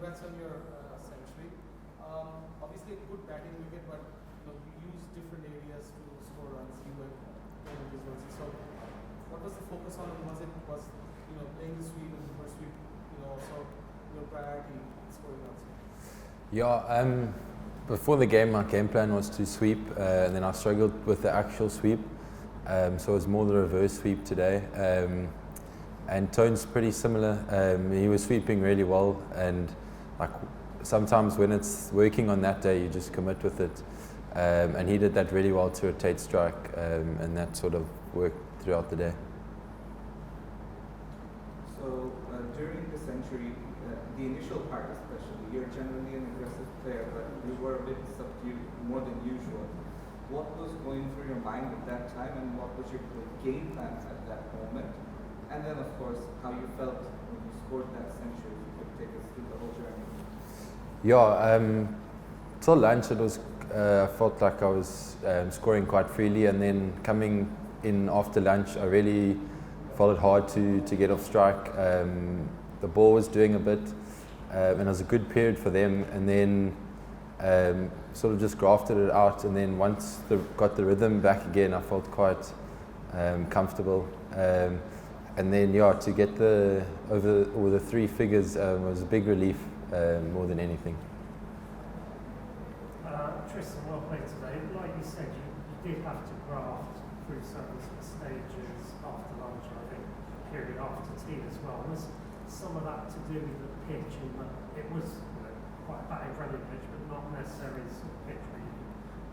congrats on your century. Obviously, a good batting wicket, but you use different areas to score runs. You and Tony de Zorzi. So, what was the focus on? Was playing the sweep and the first sweep? Also your priority in scoring runs? Yeah. Before the game, my game plan was to sweep, and then I struggled with the actual sweep. So it was more the reverse sweep today. And Tone's pretty similar. He was sweeping really well, and like sometimes when it's working on that day, you just commit with it. And he did that really well to rotate strike, and that sort of worked throughout the day. So during the century, the initial part especially, you're generally an aggressive player, but you were a bit subdued, more than usual. What was going through your mind at that time, and what was your game plan at that moment? And then, of course, how you felt when you scored that century. If you could take us through the whole journey. Yeah, till lunch it was. I felt like I was scoring quite freely, and then coming in after lunch, I really found it hard to get off strike. The ball was doing a bit, and it was a good period for them. And then sort of just grafted it out, and then once got the rhythm back again, I felt quite comfortable. And then to get over the three figures was a big relief more than anything. Tristan, well played today. Like you said, you did have to graft through certain stages after lunch, I think, period after tea as well. Was some of that to do with the pitch, and that it was quite a batting friendly pitch, but not necessarily the sort of pitch where you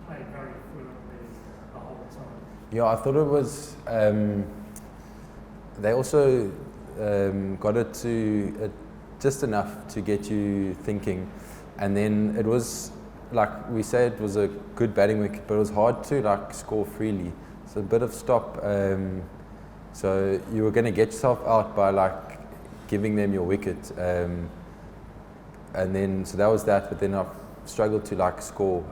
play very fluently the whole time? Yeah, I thought it was. They also got it to just enough to get you thinking, and then it was like we said, it was a good batting wicket, but it was hard to score freely. So a bit of stop. So you were going to get yourself out by giving them your wicket, and then so that was that. But then I struggled to score.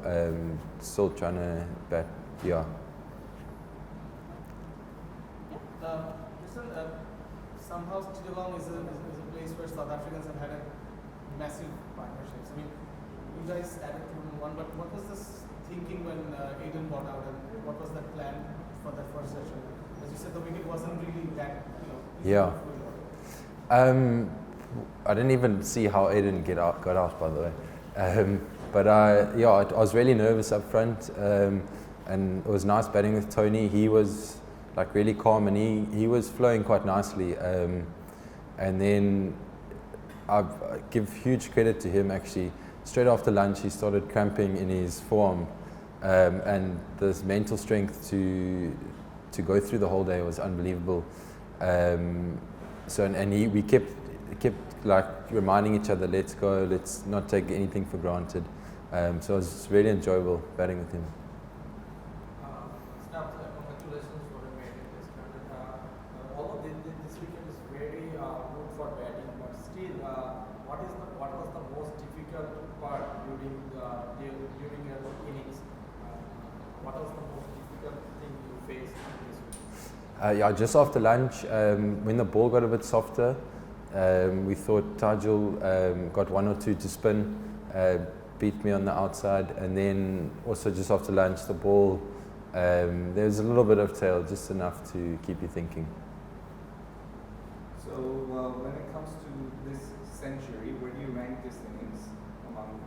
Still trying to bat. Yeah. Somehow Chattogram is a place where South Africans have had a massive partnerships. I mean, you guys added 2-1, but what was this thinking when Aiden bought out, and what was that plan for that first session? As you said, the wicket wasn't really that, Yeah. I didn't even see how Aiden got out, by the way. But I was really nervous up front, and it was nice batting with Tony. He was really calm, and he was flowing quite nicely. And then I give huge credit to him actually. Straight after lunch, he started cramping in his forearm, and this mental strength to go through the whole day was unbelievable. We kept reminding each other, let's go, let's not take anything for granted. So it was really enjoyable batting with him. Stubbs, congratulations for the maiden test. Although this weekend is very good for batting, but still, what was the most difficult part during your innings? What was the most difficult thing you faced this week? Just after lunch, when the ball got a bit softer, we thought Tajul got one or two to spin, beat me on the outside, and then also just after lunch, the ball, there was a little bit of tail, just enough to keep you thinking. So when it comes to this century, where do you rank this innings among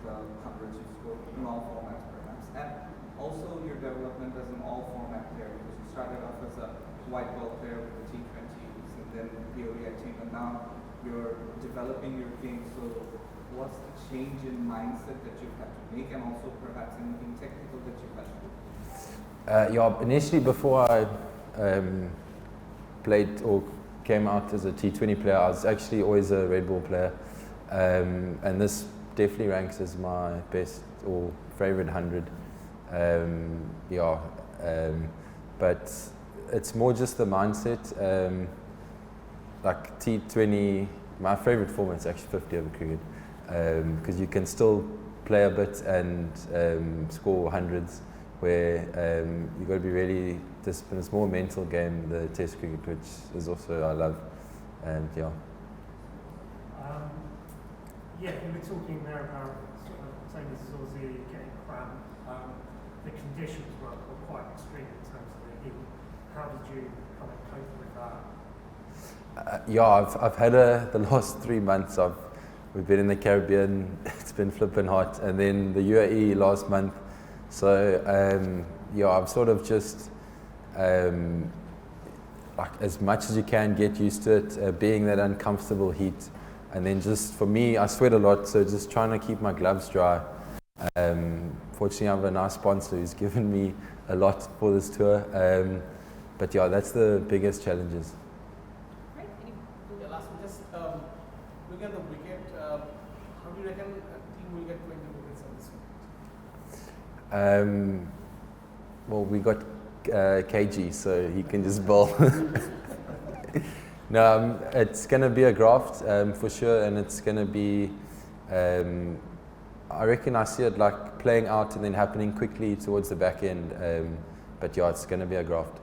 the hundreds you scored in all formats perhaps? And also your development as an all-format player, because you started off as a white ball player with the T20s, and then the ODI team, and now you're developing your game. So what's the change in mindset that you've had to make, and also perhaps anything technical that you've had to do? Initially before I played or came out as a T20 player, I was actually always a red ball player, and this definitely ranks as my best or favorite 100. But it's more just the mindset. T20, my favorite format is actually 50 over cricket, because you can still play a bit and score hundreds, where you've got to be really disciplined. It's more a mental game, the test cricket, which is also I love. And Yeah, you were talking there about sort of Tony de Zorzi getting cramp. The conditions were quite extreme in terms of the heat. How did you kind of cope with that? Yeah, I've had the last 3 months. We've been in the Caribbean. It's been flipping hot, and then the UAE last month. So yeah, I've sort of just like as much as you can get used to it, being that uncomfortable heat, and then just for me, I sweat a lot, so just trying to keep my gloves dry. Fortunately, I have a nice sponsor who's given me a lot for this tour. But yeah, that's the biggest challenges. Yeah, last one, just looking at the wicket, how do you reckon a team will get 20 wickets on this week? Well, we got KG, so he can just bowl. No, it's going to be a graft for sure, and it's going to be, I reckon I see it like playing out and then happening quickly towards the back end, but yeah, it's going to be a graft.